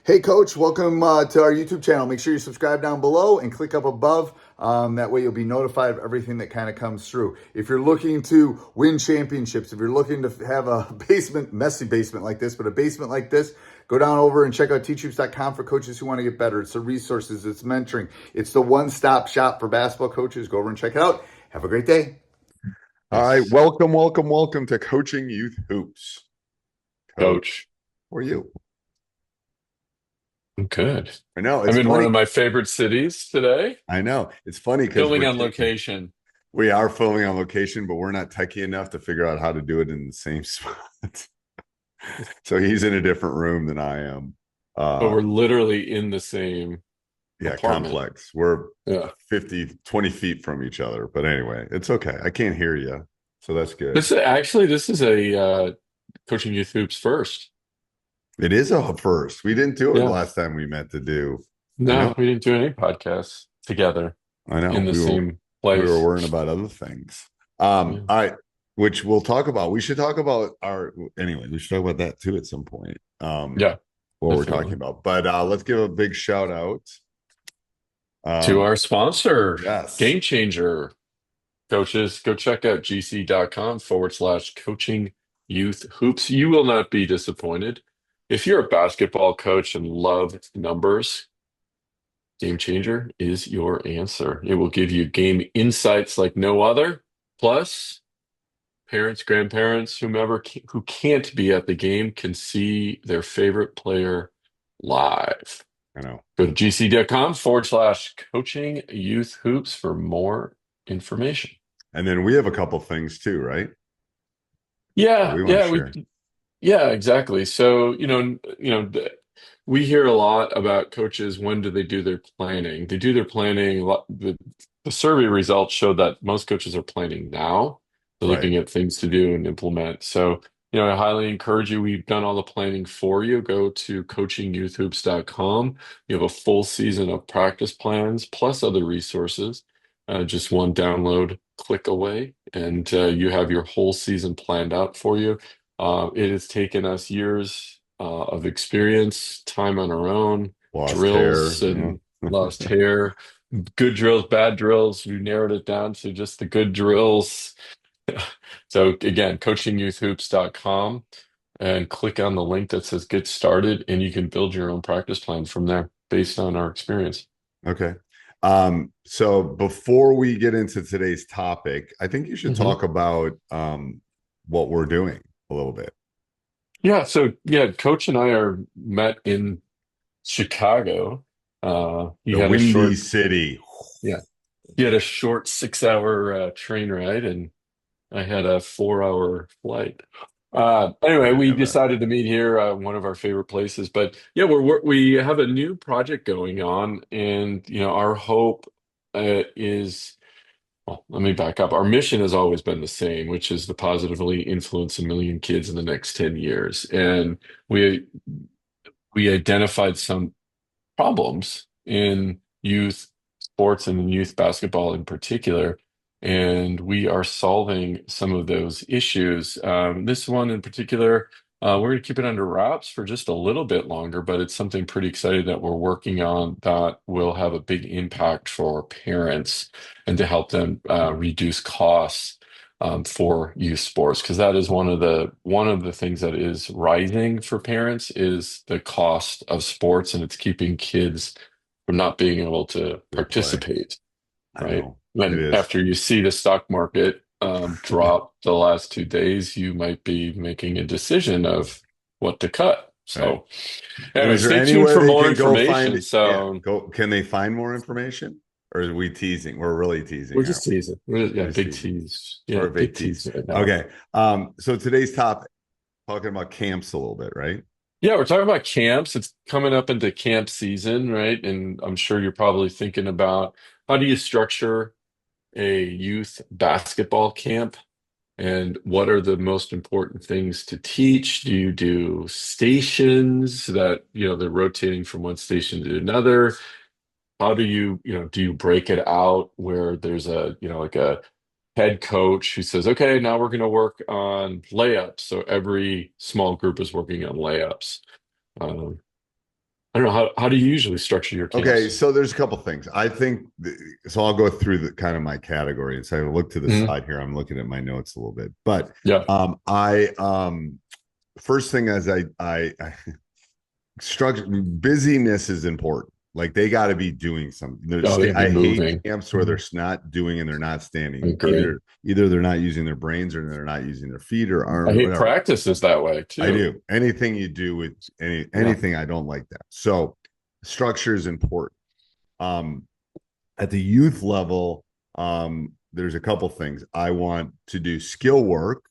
Hey, Coach, welcome to our YouTube channel. Make sure you subscribe down below and click up above. That way you'll be notified of everything that kind of comes through. If you're looking to win championships, if you're looking to have a messy basement like this, but a basement like this, go down over and check out teachhoops.com for coaches who want to get better. It's the resources, it's mentoring, it's the one-stop shop for basketball coaches. Go over and check it out. Have a great day. All right, welcome to Coaching Youth Hoops. Coach, Coach. how are you? I'm good. I know I'm it's in one funny. of my favorite cities today, I know it's funny because filming on location. we are filming on location, but we're not techie enough to figure out how to do it in the same spot. So he's in a different room than I am. But Uh, we're literally in the same yeah, apartment. complex. We're Yeah. 20 feet from each other. But anyway, it's okay. I can't hear you, so that's good. This is a Coaching Youth Hoops first. It is a first. We didn't do it Yeah. last time we met to do. I No, know. we didn't do any podcasts together I know. in the same We were place. worrying about other things. Yeah. All right, which we'll talk about. We should talk about our anyway, we should talk about that too at some point. Yeah, What we're talking definitely. about. But let's give a big shout out. To Um, our sponsor, yes. Game Changer. Coaches, go check out gc.com/coaching youth hoops. You will not be disappointed. If you're a basketball coach and love numbers, Game Changer is your answer. It will give you game insights like no other. Plus, parents, grandparents, who can't be at the game can see their favorite player live. I know. Go to gc.com/coaching youth hoops for more information. And then we have a couple things too, right? That Yeah, we want to yeah, share. yeah, exactly. So, we hear a lot about coaches. When do they do their planning? They do their planning. The survey results show that most coaches are planning now. They're Right. looking at things to do and implement. So, I highly encourage you. We've done all the planning for you. Go to coachingyouthhoops.com. You have a full season of practice plans plus other resources. Just one download click away, and you have your whole season planned out for you. It has taken us years of experience, time on our own, Lost hair. drills and lost hair, good drills, bad drills. We narrowed it down to just the good drills. So again, coachingyouthhoops.com and click on the link that says get started, and you can build your own practice plan from there based on our experience. Okay. So before we get into today's topic, I think you should Mhm. talk about what we're doing a little bit. Yeah, so yeah, Coach and I are met in Chicago. He The had a Windy short, City. yeah, he had a short 6 hour train ride, and I had a 4 hour flight. Anyway, we Yeah, that. decided to meet here, one of our favorite places. But yeah, we have a new project going on, and our hope is. Well, let me back up. Our mission has always been the same, which is to positively influence 1 million kids in the next 10 years. And we we identified some problems in youth sports and in youth basketball in particular. And we are solving some of those issues. This one in particular, we're going to keep it under wraps for just a little bit longer, but it's something pretty exciting that we're working on that will have a big impact for parents and to help them reduce costs for youth sports, because that is one of the things that is rising for parents is the cost of sports, and it's keeping kids from not being able to To play. participate, I right? know it And is. after you see the stock market drop the last 2 days, you might be making a decision of what to cut. Right. So And anyway, is there stay tuned anywhere for they more can go find information. it? Yeah, So go. Can they find more information, or are we teasing? We're really teasing, we're aren't just teasing. Yeah, we? Just big teasing. tease. We're Yeah, a big big tease. tease right now. Okay. So today's topic, talking about camps a little bit, right? Yeah, we're talking about camps. It's coming up into camp season, right? And I'm sure you're probably thinking about how do you structure a youth basketball camp and what are the most important things to teach? Do you do stations that, they're rotating from one station to another? How do you break it out where there's like a head coach who says, okay, now we're going to work on layups. So every small group is working on layups. Um, I don't know, how do you usually structure your Okay, camps? so there's a couple things. I think so. I'll go through the kind of my category and so I look to the Mhm. side here. I'm looking at my notes a little bit, but Yeah. I first thing as I structure busyness is important. Like they got to be doing something. Oh, they gotta be I hate moving. camps where they're Mhm. not doing and they're not I standing. agree. Either they're not using their brains or they're not using their feet or I arms or hate whatever. practices that way I too. do. Anything you do with Yeah. anything, I don't like that. So structure is important. Um, at the youth level, there's a couple things. I want to do skill work.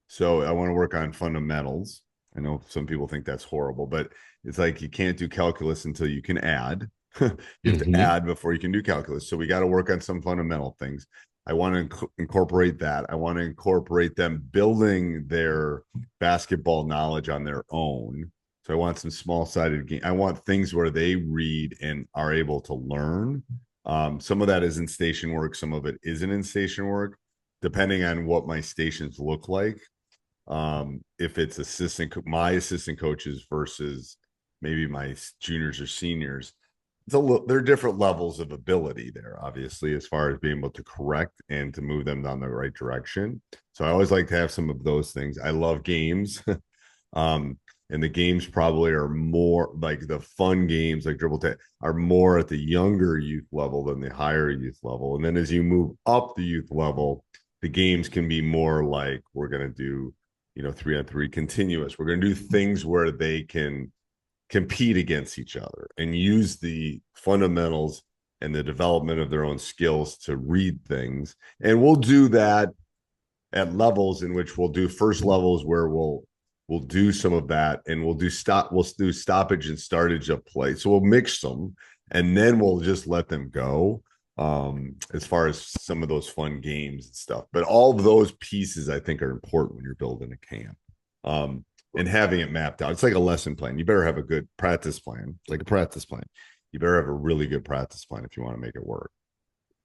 So I want to work on fundamentals. I know some people think that's horrible, but it's like you can't do calculus until you can add. You have to Hmm. add before you can do calculus. So we got to work on some fundamental things. I want to incorporate that. I want to incorporate them building their basketball knowledge on their own. So I want some small sided game. I want things where they read and are able to learn. Some of that is in station work, some of it isn't in station work, depending on what my stations look like. If it's my assistant coaches versus maybe my juniors or seniors, there are different levels of ability there, obviously, as far as being able to correct and to move them down the right direction. So I always like to have some of those things. I love games. And the games probably are more like the fun games like dribble tag are more at the younger youth level than the higher youth level. And then as you move up the youth level, the games can be more like we're going to do, 3-on-3 continuous. We're going to do things where they can compete against each other and use the fundamentals and the development of their own skills to read things. And we'll do that at levels in which we'll do first levels where we'll do some of that and we'll do stoppage and startage of play. So we'll mix them and then we'll just let them go as far as some of those fun games and stuff. But all of those pieces I think are important when you're building a camp. And having it mapped out. It's like a lesson plan. You better have a good practice plan. It's like a practice plan. You better have a really good practice plan if you want to make it work.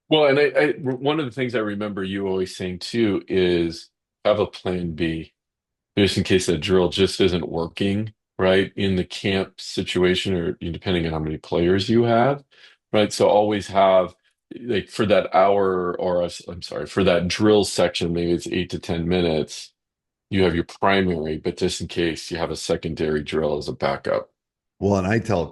Well, and one of the things I remember you always saying too is have a plan B, just in case that drill just isn't working, right? In the camp situation, or depending on how many players you have, right? So always have, like, for that hour, or I'm sorry, for that drill section, maybe it's 8 to 10 minutes. You have your primary, but just in case you have a secondary drill as a backup. Well, and I tell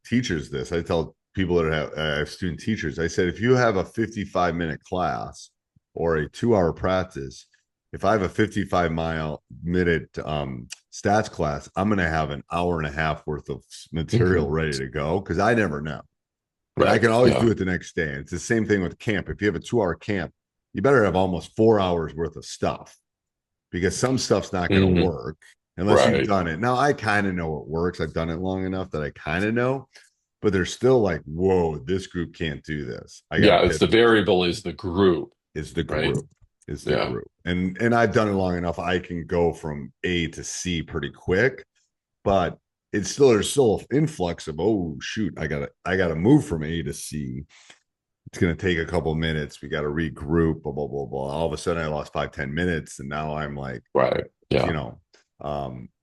teachers this. I tell people that have student teachers. I said, if you have a 55-minute class or a 2-hour practice, if I have a 55-minute stats class, I'm going to have an hour and a half worth of material Hmm. ready to go because I never know, and I Right. can always do Yeah. it the next day. And it's the same thing with camp. If you have a 2-hour camp, you better have almost 4 hours worth of stuff because some stuff's not going to Hmm. work unless you've Right. done it. Now, I kind of know it works. I've done it long enough that I kind of know, but they're still like, whoa, this group can't do this. I got to Yeah. It's the pivot. variable is the group, Is the right? group. Is the Yeah. group. And I've done it long enough. I can go from A to C pretty quick, but there's still an influx of, oh shoot, I gotta move from A to C. It's going to take a couple minutes. We got to regroup, blah, blah, blah, blah. All of a sudden I lost 5-10 minutes. And now I'm like, Right. you Yeah. know,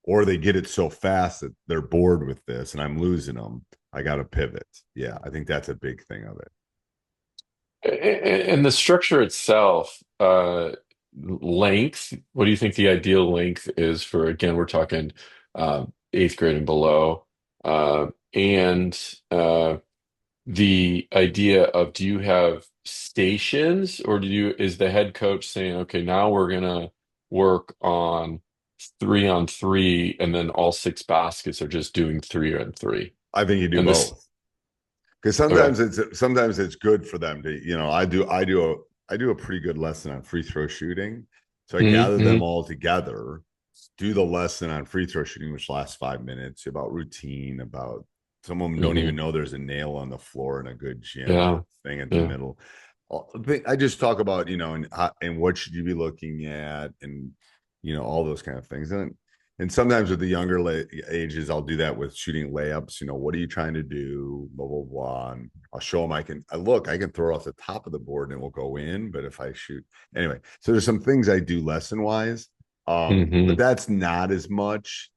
or they get it so fast that they're bored with this and I'm losing them. I got to pivot. Yeah, I think that's a big thing of it. And the structure itself, length, what do you think the ideal length is for, again, we're talking eighth grade and below, and the idea of, do you have stations, or is the head coach saying, okay, now we're gonna work on 3-on-3, and then all six baskets are just doing 3-on-3? I think you do And this, both because okay. sometimes it's good for them to, I do a pretty good lesson on free throw shooting. So I gather them Hmm. all together, do the lesson on free throw shooting, which lasts 5 minutes, about routine, about some of them don't even Hmm. know there's a nail on the floor in a good gym or Yeah. thing in the Yeah. middle. I just talk about, and what should you be looking at and, all those kind of things. And sometimes with the younger ages, I'll do that with shooting layups. What are you trying to do? Blah, blah, blah. And I'll show them I can throw it off the top of the board and it will go in. But if I shoot anyway, so there's some things I do lesson wise. But Hmm. that's not as much.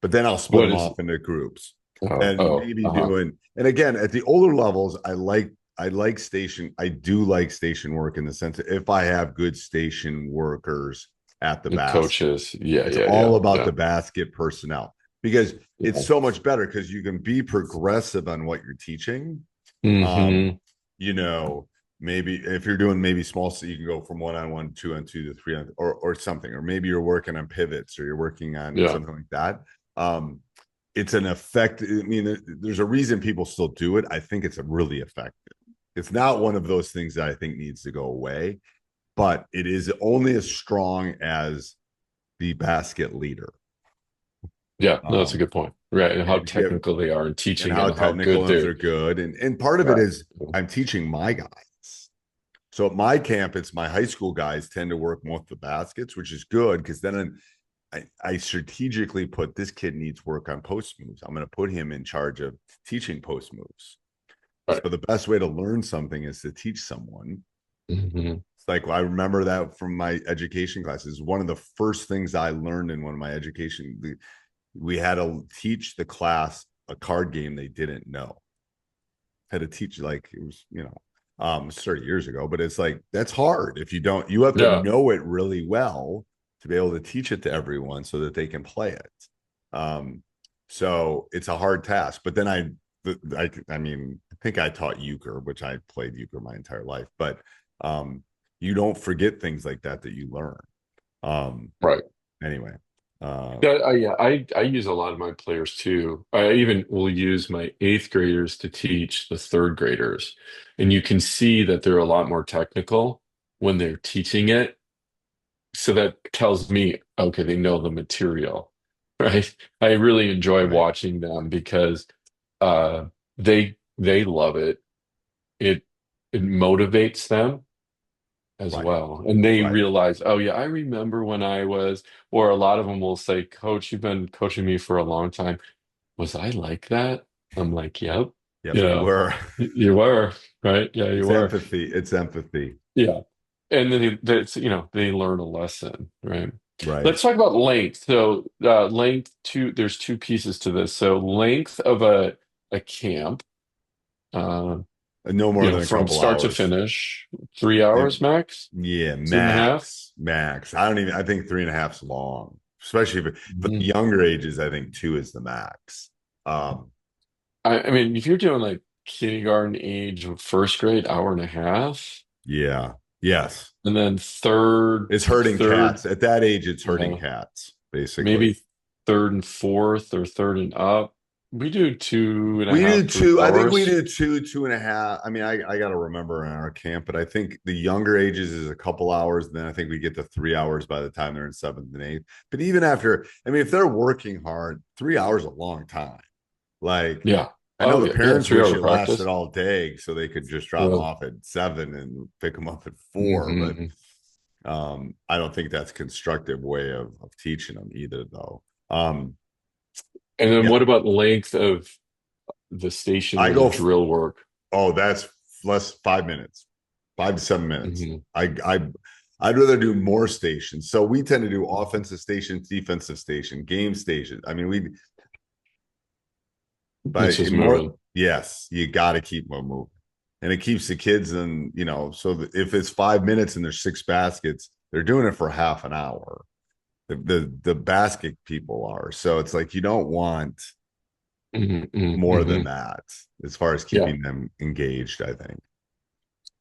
but then I'll split What them is? off into groups and Oh, maybe doing. And again, at the older levels, I do like station work in the sense that if I have good station workers at the and basket, coaches. Yeah, it's yeah, all yeah, about yeah, the basket personnel because it's yeah. so much better because you can be progressive on what you're teaching. Um, Hmm. you know, maybe if you're doing maybe small, so you can go from 1-on-1, 2-on-2 to 3 on, or something, or maybe you're working on pivots or you're working on Yeah, something like that. Um, it's an effect. I mean, there's a reason people still do it. I think it's a really effective. It's not one of those things that I think needs to go away, but it is only as strong as the basket leader. yeah. No, that's a Um, good point. Right, and how and if you technical they are in and teaching how and how technical good and if they're. they're good. And part of it Right. is I'm teaching my guys. So at my camp, it's my high school guys tend to work most of the baskets, which is good because then I strategically put this kid needs work on post moves. I'm going to put him in charge of teaching post moves. Right. So the best way to learn something is to teach someone. Hmm. It's like I remember that from my education classes. One of the first things I learned in one of my education, we had to teach the class a card game they didn't know. Had to teach like it was, 30 years ago, but it's like that's hard if you have to Yeah. know it really well to be able to teach it to everyone so that they can play it. Um, so it's a hard task. But then I mean, I think I taught euchre, which I played euchre my entire life, but you don't forget things like that you learn. Um, Right. anyway, Yeah, I use a lot of my players too. I even will use my eighth graders to teach the third graders. And you can see that they're a lot more technical when they're teaching it. So that tells me, okay, they know the material, right? I really enjoy right, watching them because uh they love it. It it motivates them as right, well. And they right. realize, oh yeah, I remember when I was, or a lot of them will say, Coach, you've been coaching me for a long time. Was I like that? I'm like, yep, Yep, you you know, were. you were, right? Yeah, you It's were. empathy. It's empathy. Yeah. And then they learn a lesson, right? Right. Let's talk about length. So there's two pieces to this. So length of a camp, uh, No more than a from couple start to hours. finish, 3 hours And max, yeah, 2.5. max. I think 3.5's long, especially for the Mhm. younger ages. I think 2 is the max. Um, I mean, if you're doing like kindergarten age of first grade, hour and a half, yeah. Yes. and then third, It's hurting third, cats. At that age, it's hurting uh, cats, basically. maybe third and fourth or third and up. We do two and a We do half, three 2. I think we hours. do 2, 2.5. I mean, I got to remember in our camp, but I think the younger ages is a couple hours. And then I think we get to 3 hours by the time they're in seventh and eighth. But even after, I mean, if they're working hard, 3 hours is a long time. Like, Yeah. I know Oh the yeah, yeah. parents Three wish hour it lasted practice. all day so they could just drop them Uh, off at 7 and pick them up at 4. But mhm. I don't think that's a constructive way of teaching them either, though. Um, And then yeah, what about length of the station I or the go. drill work? Oh, that's less 5 minutes, 5 to 7 minutes. Hmm. I'd rather do more stations. So we tend to do offensive stations, defensive station, game stations. I mean, It's but just in more, moving. yes, you got to keep them moving, and it keeps the kids and so if it's 5 minutes and there's 6 baskets, they're doing it for half an hour. The basket people are, so it's like you don't want Hmm. Hmm. more than Hmm. that as far as Yeah. keeping them engaged, I think.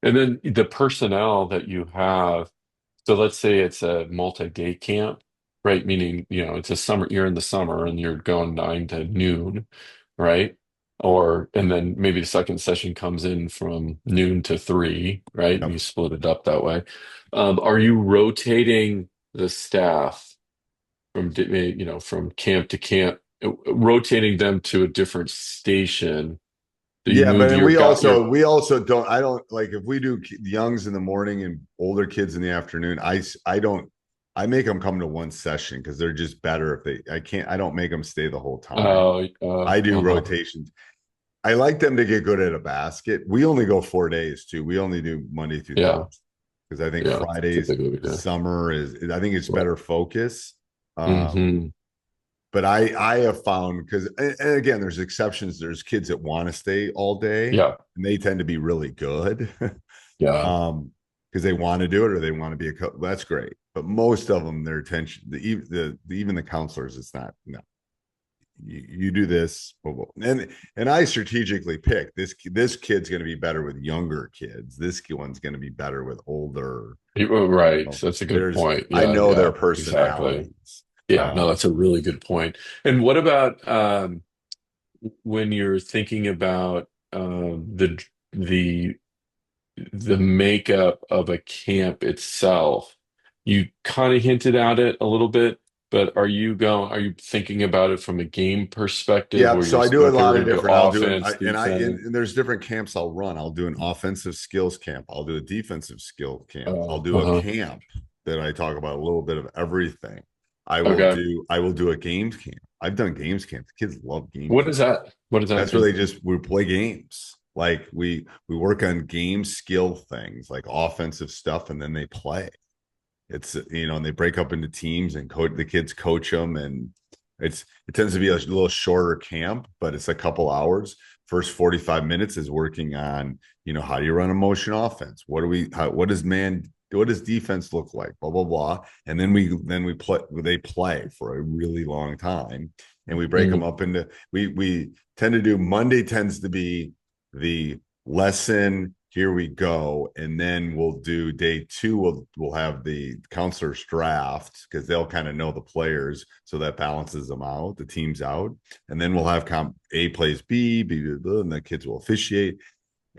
And then the personnel that you have. So let's say it's a multi-day camp, right? Meaning, it's a summer, you're in the summer and you're going 9 to noon, right? And then maybe the second session comes in from noon to 3, right? And Yep. you split it up that way. Are you rotating the staff from camp to camp, rotating them to a different station? Do you Yeah, but move and your got your, we also don't. I don't like if we do youngs in the morning and older kids in the afternoon. I don't. I make them come to one session because they're just better if they. I can't. I don't make them stay the whole time. I do uh-huh. rotations. I like them to get good at a basket. We only go 4 days too. We only do Monday through Yeah, Thursday because I think yeah, Fridays typically we do. summer is. I think it's Right. better focus. Um, Hmm. but I have found, because, and again, there's exceptions. There's kids that want to stay all day, Yeah. and they tend to be really good. Yeah. Because they want to do it or they want to be a coach. That's great. But most of them, their attention, even the counselors, it's not, no, you do this. And I strategically pick this kid's going to be better with younger kids. This one's going to be better with older. Right. That's a good There's, point. I Yeah. know Yeah. their Exactly. personalities. Yeah. No, that's a really good point. And what about when you're thinking about the the makeup of a camp itself? You kind of hinted at it a little bit, but are you thinking about it from a game perspective Yeah, where so you're I do a okay, lot we're of gonna do different. I'll do it, offense, defense? and there's different camps I'll run. I'll do an offensive skills camp. I'll do a defensive skill camp. I'll do a Uh-huh. camp that I talk about a little bit of everything. Okay. I will do a games camp. I've done games camps. Kids love game What is camps. that? What does that That's where mean? we play games. Like we work on game skill things like offensive stuff, and then they play. It's, and they break up into teams and the kids coach them, and it tends to be a little shorter camp, but it's a couple hours. First 45 minutes is working on, how do you run a motion offense? What does defense look like? Blah blah blah. And then we play. They play for a really long time, and we break them Mhm. up into. We tend to do Monday tends to be the lesson. Here we go, and then we'll do day two. We'll have the counselors draft because they'll kind of know the players, so that balances them out, the teams out, and then we'll have A plays B, B, blah, and the kids will officiate,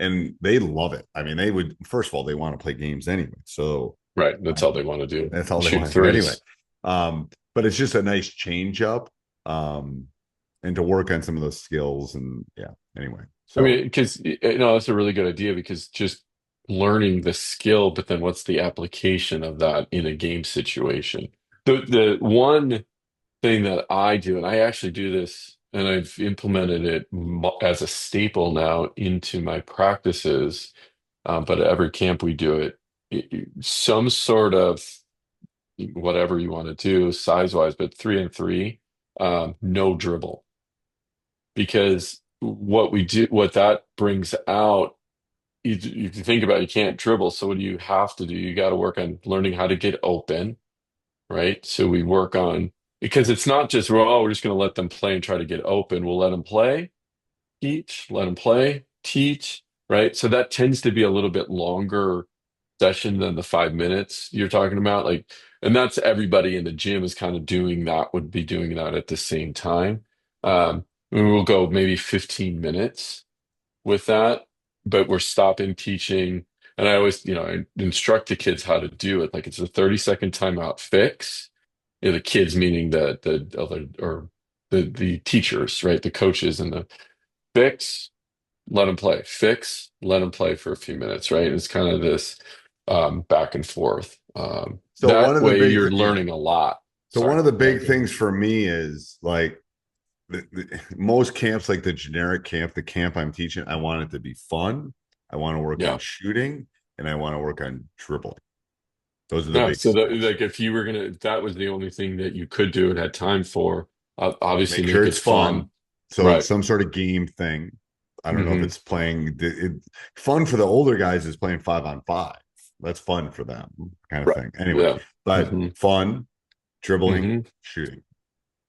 and they love it. I mean, they would, first of all, they want to play games anyway, so Right. That's all they want to do. that's all they Shoot want to do anyway. threes. But it's just a nice change up, and to work on some of those skills, and yeah. Anyway, I so mean, because that's a really good idea because just learning the skill, but then what's the application of that in a game situation? The one thing that I do, and I actually do this, and I've implemented it as a staple now into my practices. But at every camp we do it, some sort of whatever you want to do size wise, but 3-on-3, no dribble, because what that brings out. You think about it, you can't dribble, so what do you have to do? You got to work on learning how to get open, right? So we work on, because it's not just, well, oh, we're just going to let them play and try to get open. We'll let them play, teach, let them play, teach, right? So that tends to be a little bit longer session than the 5 minutes you're talking about. Like, and that's everybody in the gym is kind of doing that, would be doing that at the same time. And we'll go maybe 15 minutes with that, but we're stopping teaching. And I always, I instruct the kids how to do it. Like it's a 30-second timeout fix. The kids meaning the other, or the teachers, right? The coaches, and the fix, let them play. Fix, let them play for a few minutes, right? It's kind of this back and forth. so one That of the way big you're yeah. learning a lot. So one Sorry. of the Yeah, big go ahead. things for me is like most camps, like the generic camp, the camp I'm teaching, I want it to be fun. I want to work on Yeah. shooting, and I want to work on dribbling. Those are the Yeah. big So that, skills. like, if that was the only thing that you could do and had time for, obviously Make sure make it it's fun. fun. So it's Right. some sort of game thing. I don't know if Hmm. it's fun for the older guys is playing 5-on-5. That's fun for them, kind of Right. thing. Anyway, Yeah. but Hmm. fun, dribbling, Hmm. shooting.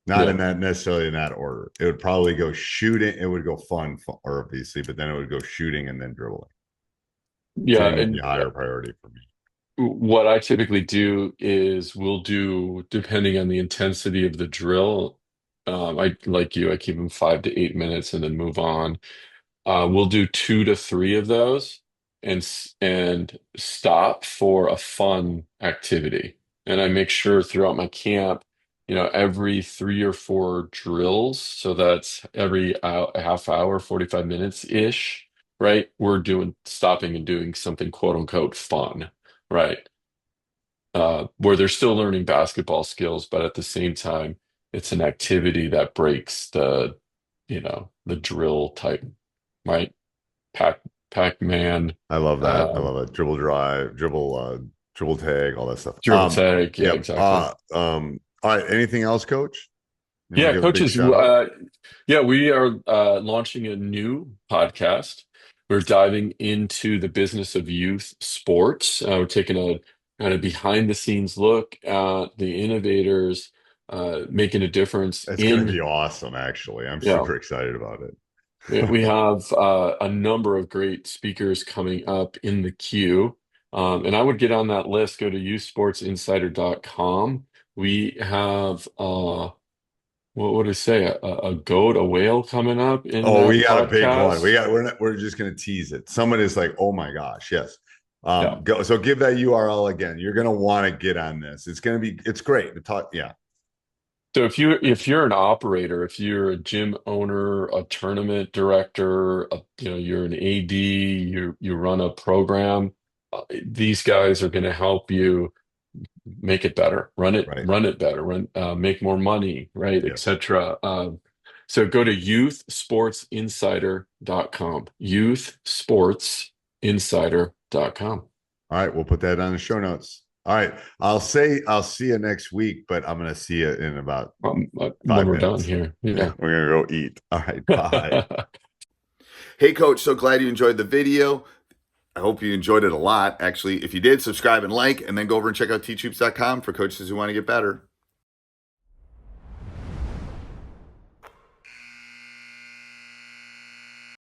Not Yeah. in that necessarily in that order. It would probably go shooting. It would go fun, or obviously, but then it would go shooting and then dribbling. Yeah. Shooting would be And a higher priority for me. what I typically do is we'll do, depending on the intensity of the drill, I like you, I keep them 5 to 8 minutes and then move on. We'll do 2 to 3 of those and stop for a fun activity. And I make sure throughout my camp, every 3 or 4 drills, so that's every a half hour, 45 minutes ish, right? We're doing stopping and doing something quote unquote fun, right? Where they're still learning basketball skills, but at the same time, it's an activity that breaks the drill type, right? Pac Pac-Man, I love that. I um, love it. Dribble drive, dribble tag, all that stuff. dribble tag. Yeah, Yep. exactly. All right. Anything else, Coach? You want to Yeah, give a big coaches. shout out? Yeah, we are launching a new podcast. We're diving into the business of youth sports. We're taking a kind of behind the scenes look at the innovators making a difference That's going to be in, awesome, actually. I'm yeah. super excited about We it. have a number of great speakers coming up in the queue. And I would get on that list, go to youthsportsinsider.com. We have what would I say? A goat, a whale coming up in Oh, that we got a big one. podcast. We're just going to tease it. Someone is like, oh my gosh, yes. Yeah. Go, so give that URL again. You're going to want to get on this. It's great to talk. Yeah, So if you're an operator, if you're a gym owner, a tournament director, you're an AD, you run a program, these guys are going to help you make it better, right. run it better, make more money, right, Yes. etc. So go to youthsportsinsider.com, youthsportsinsider.com. All right, we'll put that on the show notes. All right, I'll see you next week, but I'm going to see you in about When 5 we're done minutes. here, Yeah, yeah. we're going to go eat. All right, bye. Hey, Coach, so glad you enjoyed the video. I hope you enjoyed it a lot. Actually, if you did, subscribe and like, and then go over and check out teachhoops.com for coaches who want to get better.